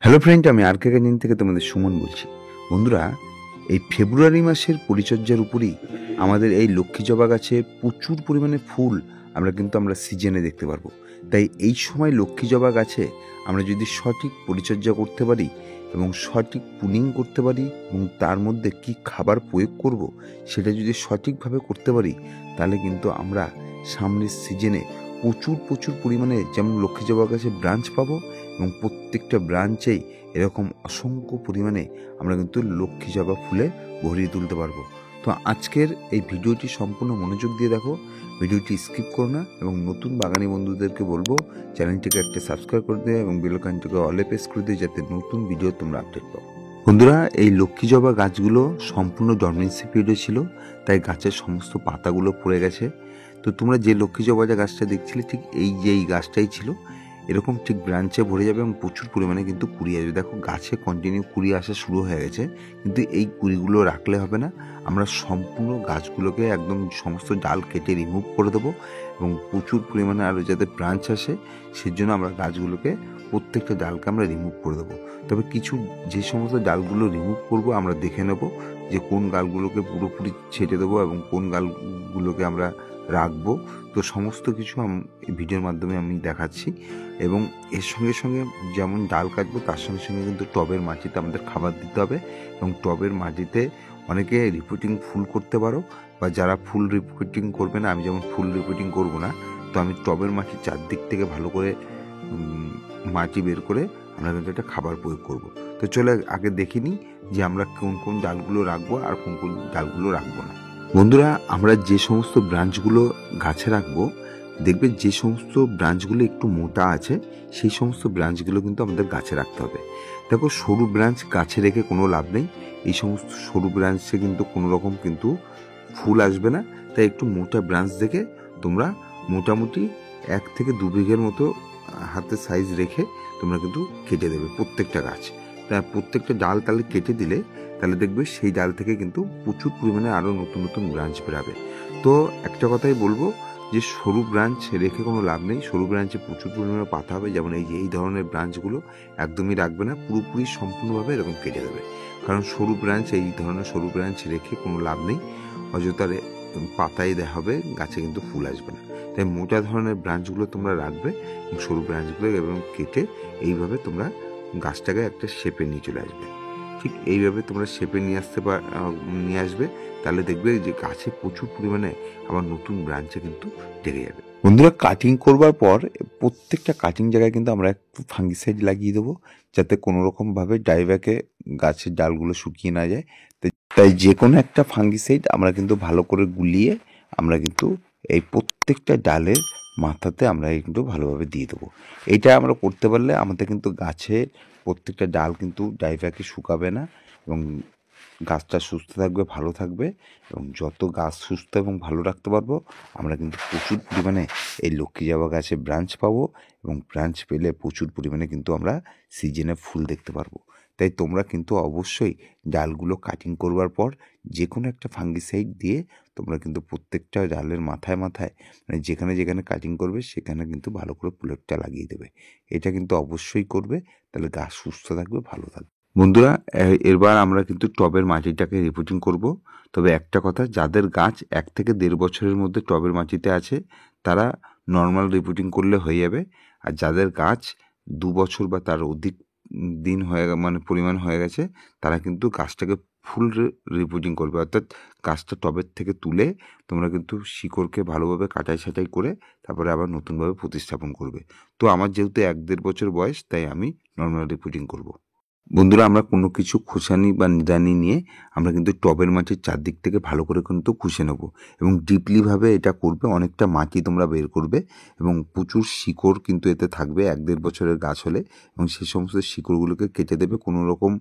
Hello friend, আমি আর কে garden থেকে তোমাদের সুমন বলছি। বন্ধুরা, এই ফেব্রুয়ারি মাসের পরিচর্যার উপরেই আমাদের এই লক্ষ্মী জবা গাছে প্রচুর পরিমাণে ফুল আমরা সিজনে দেখতে পারবো। তাই এই সময় লক্ষ্মী জবা গাছে আমরা যদি সঠিক পরিচর্যা করতে পারি এবং সঠিক পুনিং করতে পারি এবং তার মধ্যে কি খাবার প্রয়োগ করব সেটা যদি সঠিকভাবে করতে পারি, তাহলে কিন্তু আমরা সামনের সিজনে প্রচুর পরিমাণে যেমন লক্ষ্মী জবা গাছে ব্রাঞ্চ পাবো এবং প্রত্যেকটা ব্রাঞ্চেই এরকম অসংখ্য পরিমাণে আমরা কিন্তু লক্ষ্মী জবা ফুলে ভরিয়ে তুলতে পারবো। তো আজকের এই ভিডিওটি সম্পূর্ণ মনোযোগ দিয়ে দেখো, ভিডিওটি স্কিপ করো না এবং নতুন বাগানি বন্ধুদেরকে বলবো চ্যানেলটিকে একটা সাবস্ক্রাইব করে দেয় এবং বেল আইকনটিকে অলে প্রেস করে দেয়, যাতে নতুন ভিডিও তোমরা আপডেট পাও। বন্ধুরা, এই লক্ষ্মী জবা গাছগুলো সম্পূর্ণ ডরমেন্সি পিরিয়ডে ছিল, তাই গাছের সমস্ত পাতাগুলো পড়ে গেছে। তো তোমরা যে লক্ষ্মী জবা গাছটা দেখছিলে ঠিক এই গাছটাই ছিল, এরকম ঠিক ব্রাঞ্চে ভরে যাবে এবং প্রচুর পরিমাণে কিন্তু কুড়ি আসবে। দেখো গাছে কন্টিনিউ কুড়ি আসা শুরু হয়ে গেছে, কিন্তু এই কুড়িগুলো রাখলে হবে না, আমরা সম্পূর্ণ গাছগুলোকে একদম সমস্ত ডাল কেটে রিমুভ করে দেবো এবং প্রচুর পরিমাণে আরও যাতে ব্রাঞ্চ আসে সেজন্য আমরা গাছগুলোকে প্রত্যেকটা ডালকে আমরা রিমুভ করে দেবো। তবে কিছু যে সমস্ত ডালগুলো রিমুভ করবো আমরা দেখে নেব যে কোন গালগুলোকে পুরোপুরি ছেটে দেবো এবং কোন গালগুলোকে আমরা রাখবো। তো সমস্ত কিছু এই ভিডিওর মাধ্যমে আমি দেখাচ্ছি এবং এর সঙ্গে সঙ্গে যেমন ডাল কাটবো তার সঙ্গে সঙ্গে কিন্তু টবের মাটিতে আমাদের খাবার দিতে হবে এবং টবের মাটিতে অনেকে রিপোর্টিং ফুল করতে পারো, বা যারা ফুল রিপোর্টিং করবে না, আমি যেমন ফুল রিপোর্টিং করব না, তো আমি টবের মাটির চারদিক থেকে ভালো করে মাটি বের করে আমরা কিন্তু একটা খাবার প্রয়োগ করব। তো চলে আগে দেখে নিই যে আমরা কোন কোন ডালগুলো রাখবো আর কোন কোন ডালগুলো রাখবো না। বন্ধুরা, আমরা যে সমস্ত ব্রাঞ্চগুলো গাছে রাখবো, দেখবে যে সমস্ত ব্রাঞ্চগুলো একটু মোটা আছে সেই সমস্ত ব্রাঞ্চগুলো কিন্তু আমাদের গাছে রাখতে হবে। দেখো, সরু ব্রাঞ্চ গাছে রেখে কোনো লাভ নেই, এই সমস্ত সরু ব্রাঞ্চে কিন্তু কোনো রকম কিন্তু ফুল আসবে না। তাই একটু মোটা ব্রাঞ্চ দেখে তোমরা মোটামুটি 1 থেকে 2 বিঘের মতো হাতের সাইজ রেখে তোমরা কিন্তু কেটে দেবে প্রত্যেকটা গাছ। তা প্রত্যেকটা ডাল তাহলে কেটে দিলে তাহলে দেখবে সেই ডাল থেকে কিন্তু প্রচুর পরিমাণে আরও নতুন নতুন ব্রাঞ্চ বেরাবে। তো একটা কথাই বলবো যে সরু ব্রাঞ্চ রেখে কোনো লাভ নেই, সরু ব্রাঞ্চে প্রচুর পরিমাণে পাতা হবে, যেমন এই ধরনের ব্রাঞ্চগুলো একদমই রাখবে না, পুরোপুরি সম্পূর্ণভাবে এরকম কেটে দেবে। কারণ সরু ব্রাঞ্চ, এই ধরনের সরু ব্রাঞ্চ রেখে কোনো লাভ নেই, অযথারে পাতায় দেওয়া হবে, গাছে কিন্তু ফুল আসবে না। তাই মোটা ধরনের ব্রাঞ্চগুলো তোমরা রাখবে এবং সরু ব্রাঞ্চগুলো এবং কেটে এইভাবে তোমরা গাছটাকে একটা শেপে নিয়ে চলে আসবে। ঠিক এইভাবে তোমরা শেপে নিয়ে আসবে, তাহলে দেখবে যে গাছে প্রচুর পরিমাণে আবার নতুন ব্রাঞ্চে কিন্তু ঢেকে যাবে। বন্ধুরা, কাটিং করবার পর প্রত্যেকটা কাটিং জায়গায় কিন্তু আমরা একটু ফাঙ্গিসাইড লাগিয়ে দেবো, যাতে কোনো রকমভাবে ডাইব্যাকে গাছের ডালগুলো শুকিয়ে না যায়। তাই যে কোনো একটা ফাঙ্গিসাইড আমরা কিন্তু ভালো করে গুলিয়ে আমরা কিন্তু এই প্রত্যেকটা ডালের মাথাতে আমরা কিন্তু ভালোভাবে দিয়ে দেবো। এটা আমরা করতে পারলে আমাদের কিন্তু গাছের প্রত্যেকটা ডাল কিন্তু ডাইব্যাকে শুকাবে না এবং গাছটা সুস্থ থাকবে, ভালো থাকবে এবং যত গাছ সুস্থ এবং ভালো রাখতে পারবো আমরা কিন্তু প্রচুর পরিমাণে এই লক্ষ্মী জবা গাছে ব্রাঞ্চ পাবো এবং ব্রাঞ্চ পেলে প্রচুর পরিমাণে কিন্তু আমরা সিজনে ফুল দেখতে পারবো। তাই তোমরা কিন্তু অবশ্যই ডালগুলো কাটিং করবার পর যে কোনো একটা ফাঙ্গিসাইড দিয়ে তোমরা কিন্তু প্রত্যেকটা ডালের মাথায় মানে যেখানে যেখানে কাটিং করবে সেখানে কিন্তু ভালো করে প্রলেপটা লাগিয়ে দেবে। এটা কিন্তু অবশ্যই করবে, তাহলে গাছ সুস্থ থাকবে, ভালো থাকবে। বন্ধুরা, এবার আমরা কিন্তু টবের মাটিটাকে রিপোর্টিং করব। তবে একটা কথা, যাদের গাছ 1 থেকে 1.5 বছরের মধ্যে টবের মাটিতে আছে তারা নর্মাল রিপোর্টিং করলে হয়ে যাবে, আর যাদের গাছ 2 বছর বা তার অধিক দিন পরিমাণ হয়ে গেছে তারা কিন্তু গাছটাকে ফুল রিপোর্টিং করবে, অর্থাৎ গাছটা টবের থেকে তুলে তোমরা কিন্তু শিকড়কে ভালোভাবে কাটাই করে তারপরে আবার নতুনভাবে প্রতিস্থাপন করবে। তো আমার যেহেতু 1-1.5 বছর বয়স, তাই আমি নর্মাল রিপোর্টিং করব। বন্ধুরা, আমরা কোনো কিছু খোসানি বা নিড়ানি নিয়ে আমরা কিন্তু টবের মাটির চারদিক থেকে ভালো করে কিন্তু খুশে নেব এবং ডিপলিভাবে এটা করবে, অনেকটা মাটি তোমরা বের করবে এবং প্রচুর শিকড় কিন্তু এতে থাকবে 1-1.5 বছরের গাছ হলে, এবং সেই সমস্ত শিকড়গুলোকে কেটে দেবে, কোনো রকম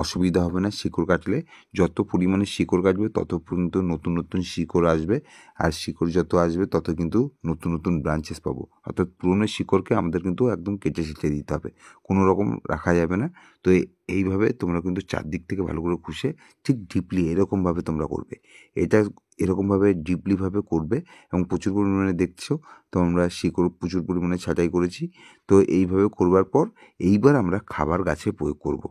অসুবিধা হবে না। শিকড় কাটলে যত পরিমাণে শিকড় কাটবে তত পর্যন্ত নতুন নতুন শিকড় আসবে, আর শিকড় যত আসবে তত কিন্তু নতুন নতুন ব্রাঞ্চেস পাবো। অর্থাৎ পুরনো শিকড়কে আমাদের কিন্তু একদম কেটে ছেটে দিতে হবে, কোনো রকম রাখা যাবে না। তো এইভাবে তোমরা কিন্তু চারদিক থেকে ভালো করে খুশে ঠিক ডিপলি এরকমভাবে তোমরা করবে। এটা এরকমভাবে ডিপলিভাবে করবে এবং প্রচুর পরিমাণে দেখছো তো আমরা শিকড় প্রচুর পরিমাণে ছাঁটাই করেছি। তো এইভাবে করবার পর এইবার আমরা খাবার গাছে প্রয়োগ করব।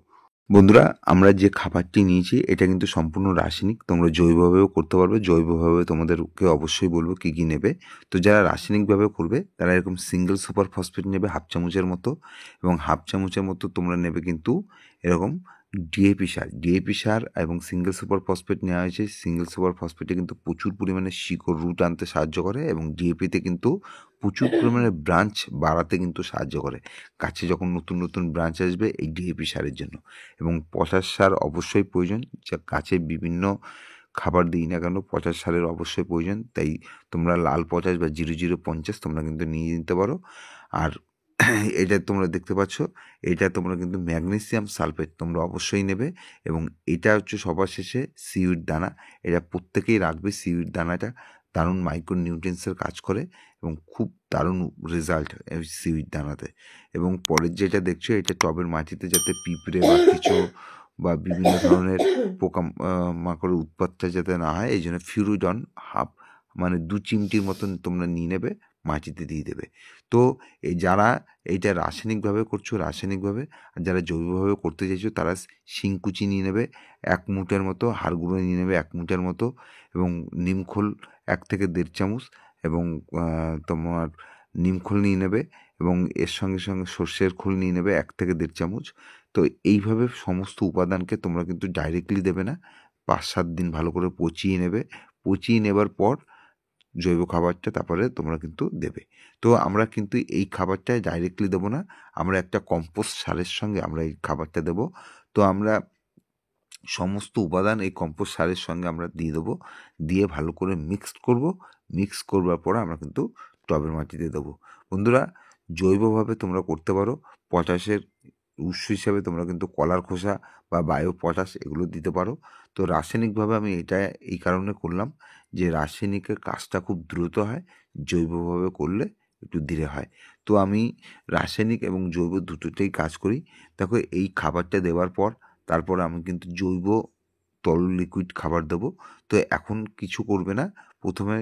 বন্ধুরা, আমরা যে খাবারটি নিয়েছি এটা কিন্তু সম্পূর্ণ রাসায়নিক। তোমরা জৈবভাবেও করতে পারবে। জৈবভাবে তোমাদেরকে অবশ্যই বলবো কী কী নেবে। তো যারা রাসায়নিকভাবে করবে তারা এরকম সিঙ্গেল সুপার ফসফেট নেবে হাফ চামচের মতো, এবং হাফ চামচের মতো তোমরা নেবে কিন্তু এরকম ডিএপি সার। ডিএপি সার এবং সিঙ্গেল সুপার ফসফেট নেওয়া হয়েছে। সিঙ্গেল সুপার ফসফেটে কিন্তু প্রচুর পরিমাণে শিকড় রুট আনতে সাহায্য করে, এবং ডিএপিতে কিন্তু প্রচুর পরিমাণে ব্রাঞ্চ বাড়াতে কিন্তু সাহায্য করে। গাছে যখন নতুন নতুন ব্রাঞ্চ আসবে এই ডিএপি সারের জন্য। এবং পটাশ সার অবশ্যই প্রয়োজন। যা গাছে বিভিন্ন খাবার দিই না কেন পটাশ সারের অবশ্যই প্রয়োজন। তাই তোমরা লাল পটাশ বা 0050 তোমরা কিন্তু নিয়ে নিতে পারো। আর এটা তোমরা দেখতে পাচ্ছ, এটা তোমরা কিন্তু ম্যাগনেসিয়াম সালফেট তোমরা অবশ্যই নেবে। এবং এটা হচ্ছে সবার শেষে সিউইড দানা। এটা প্রত্যেকেই রাখবে। সিউইড দানাটা দারুণ মাইক্রো নিউট্রিয়েন্টসের কাজ করে এবং খুব দারুণ রেজাল্ট এই সিউইড দানাতে। এবং পরের যেটা দেখছো এটা টবের মাটিতে যাতে পিঁপড়ে বা কিছু বা বিভিন্ন ধরনের পোকা মাকড়ের উৎপাতটা যাতে না হয় এই জন্য ফিউরিডন হাফ মানে 2 চিমটির মতন তোমরা নিয়ে নেবে, মাটিতে দিয়ে দেবে। তো এই যারা এইটা রাসায়নিকভাবে করছো রাসায়নিকভাবে, আর যারা জৈবভাবে করতে চাইছো তারা শিংকুচি নিয়ে নেবে 1 মুঠের মতো, হাড় গুঁড়ো নিয়ে নেবে 1 মুঠের মতো, এবং নিমখোল 1 থেকে 1.5 চামচ, এবং তোমার নিমখোল নিয়ে নেবে, এবং এর সঙ্গে সঙ্গে সর্ষের খোল নিয়ে নেবে 1 থেকে 1.5 চামচ। তো এইভাবে সমস্ত উপাদানকে তোমরা কিন্তু ডাইরেক্টলি দেবে না, 5-7 দিন ভালো করে পচিয়ে নেবে। পচিয়ে নেবার পর জৈব খাবারটা তারপরে তোমরা কিন্তু দেবে। তো আমরা কিন্তু এই খাবারটা ডাইরেক্টলি দেবো না, আমরা একটা কম্পোস্ট সারের সঙ্গে আমরা এই খাবারটা দেবো। তো আমরা সমস্ত উপাদান এই কম্পোস্ট সারের সঙ্গে আমরা দিয়ে দেবো, দিয়ে ভালো করে মিক্সড করব। মিক্স করবার পর আমরা কিন্তু টবের মাটিতে দেবো। বন্ধুরা, জৈবভাবে তোমরা করতে পারো। পটাশের উৎস হিসাবে তোমরা কিন্তু কলার খোসা বা বায়ো পটাশ এগুলো দিতে পারো। তো রাসায়নিকভাবে আমি এটা এই কারণে করলাম যে রাসায়নিকের কাজটা খুব দ্রুত হয়, জৈবভাবে করলে একটু ধীরে হয়। তো আমি রাসায়নিক এবং জৈব দুটোতেই কাজ করি। দেখো এই খাবারটা দেওয়ার পর তারপর আমি কিন্তু জৈব তরল লিকুইড খাবার দেবো। তো এখন কিছু করবে না, প্রথমে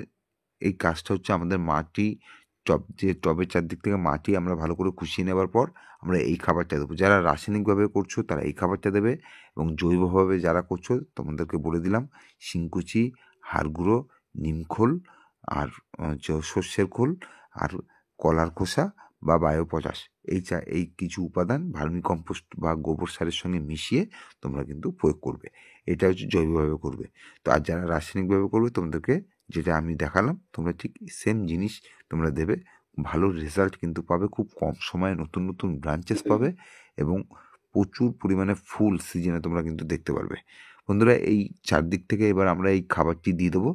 এই কাজটা হচ্ছে আমাদের মাটি যে টবের চারদিক থেকে মাটি আমরা ভালো করে খুশিয়ে নেবার পর আমরা এই খাবারটা দেবো। যারা রাসায়নিকভাবে করছো তারা এই খাবারটা দেবে, এবং জৈবভাবে যারা করছো তোমাদেরকে বলে দিলাম শিংকুচি, হাড় গুঁড়ো, নিমখোল, আর সর্ষের খোল, আর কলার খোসা বা বায়ো পটাশ, এই কিছু উপাদান ভার্মি কম্পোস্ট বা গোবর সারের সঙ্গে মিশিয়ে তোমরা কিন্তু প্রয়োগ করবে। এটা হচ্ছে জৈবভাবে করবে। তো আর যারা রাসায়নিকভাবে করবে তোমাদেরকে যেটা আমি দেখালাম তোমরা ঠিক সেম জিনিস তোমরা দেবে, ভালো রেজাল্ট কিন্তু পাবে। খুব কম সময়ে নতুন নতুন ব্রাঞ্চেস পাবে এবং প্রচুর পরিমাণে ফুল সিজনে তোমরা কিন্তু দেখতে পারবে। বন্ধুরা, এই চারদিক থেকে এবার আমরা এই খাবারটি দিয়ে দেবো।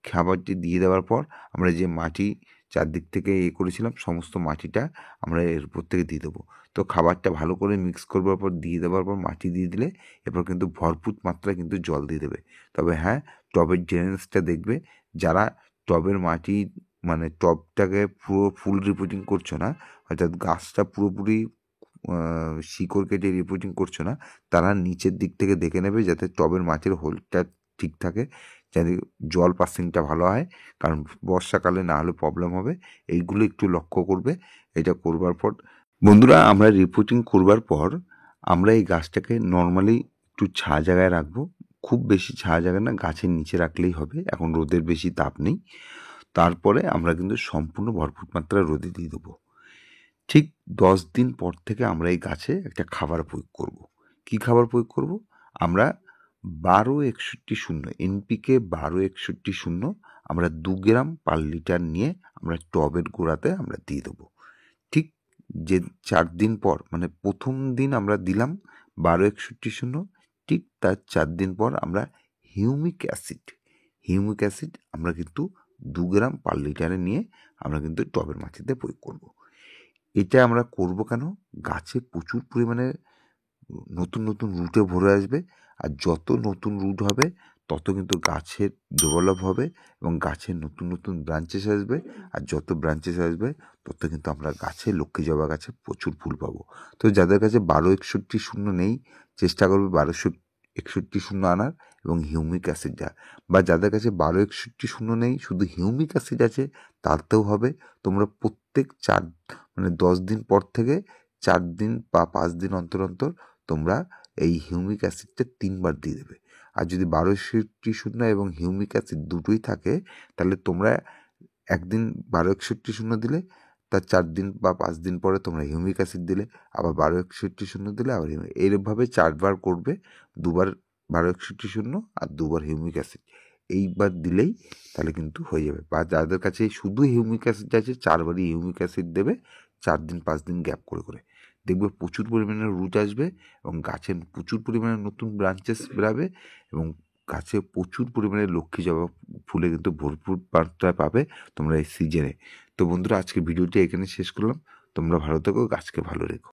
খাবারটি দিয়ে দেওয়ার পর আমরা যে মাটি চারদিক থেকে করেছিলাম সমস্ত মাটিটা আমরা এর উপর থেকে দিয়ে দেবো। তো খাবারটা ভালো করে মিক্স করবার পর দিয়ে দেওয়ার পর মাটি দিয়ে দিলে এরপর কিন্তু ভরপুর মাত্রায় কিন্তু জল দিয়ে দেবে। তবে হ্যাঁ, টবের ড্রেনেজটা দেখবে। যারা টবের মাটি মানে টবটাকে পুরো ফুল রিপোর্টিং করছো না, অর্থাৎ গাছটা পুরোপুরি শিকড় কেটে রিপোর্টিং করছো না, তারা নিচের দিক থেকে দেখে নেবে যাতে টবের মাটির হোলটা ঠিক থাকে, যাতে জল পাসিংটা ভালো হয়, কারণ বর্ষাকালে না হলে প্রবলেম হবে। এইগুলো একটু লক্ষ্য করবে। এটা করবার পর বন্ধুরা, আমরা রিপোর্টিং করবার পর আমরা এই গাছটাকে নর্মালি একটু ছায়া জায়গায় রাখবো। খুব বেশি ছায়া জায়গা না, গাছের নিচে রাখলেই হবে, এখন রোদের বেশি তাপ নেই। তারপরে আমরা কিন্তু সম্পূর্ণ ভরপুর মাত্রায় রোদে দিয়ে দেবো। ঠিক 10 দিন পর থেকে আমরা এই গাছে একটা খাবার প্রয়োগ করব। কি খাবার প্রয়োগ করব? আমরা 12-61-0 এনপিকে 12-61-0 আমরা 2 গ্রাম পার লিটার নিয়ে আমরা টবের গোড়াতে আমরা দিয়ে দেবো। ঠিক যে 4 দিন পর মানে প্রথম দিন আমরা দিলাম 12-61-0, ঠিক তার 4 দিন পর আমরা হিউমিক অ্যাসিড আমরা কিন্তু 2 গ্রাম পার লিটারে নিয়ে আমরা কিন্তু টবের মাটিতে প্রয়োগ করব। এটা আমরা করব কেন? গাছে প্রচুর পরিমাণে নতুন নতুন রুটে ভরে আসবে, আর যত নতুন রুট হবে তত কিন্তু গাছের ডেভেলপ হবে এবং গাছের নতুন নতুন ব্রাঞ্চেস আসবে। আর যত ব্রাঞ্চেস আসবে তত কিন্তু আমরা গাছে লক্ষ্মী জবা গাছে প্রচুর ফুল পাবো। তো যাদের কাছে 1261 নেই, চেষ্টা করবে 1261 আনার এবং হিউমিক অ্যাসিড যা, বা যাদের কাছে 1261 নেই শুধু হিউমিক অ্যাসিড আছে তাতেও হবে। তোমরা প্রত্যেক 10 দিন পর থেকে 4 দিন বা 5 দিন অন্তর অন্তর তোমরা এই হিউমিক অ্যাসিডটা 3 বার দিয়ে দেবে। আর যদি 1261 এবং হিউমিক অ্যাসিড দুটোই থাকে তাহলে তোমরা একদিন 1261 দিলে, তার 4 দিন বা 5 দিন পরে তোমরা হিউমিক অ্যাসিড দিলে, আবার 1261 দিলে আবার এইভাবে 4 বার করবে। 2 বার 1261 আর 2 বার হিউমিক অ্যাসিড এইবার দিলেই তাহলে কিন্তু হয়ে যাবে। বা যাদের কাছে শুধু হিউমিক অ্যাসিড আছে 4 বারই হিউমিক অ্যাসিড দেবে, 4 দিন 5 দিন গ্যাপ করে করে দেখবে প্রচুর পরিমাণে রুট আসবে এবং গাছের প্রচুর পরিমাণে নতুন ব্রাঞ্চেস বেরাবে এবং গাছে প্রচুর পরিমাণে লক্ষ্মী জবা ফুলে কিন্তু ভরপুর মাত্রায় পাবে তোমরা এই সিজনে। তো বন্ধুরা, আজকে ভিডিওটি এখানে শেষ করলাম। তোমরা ভালো থেকো, গাছকে ভালো রেখো।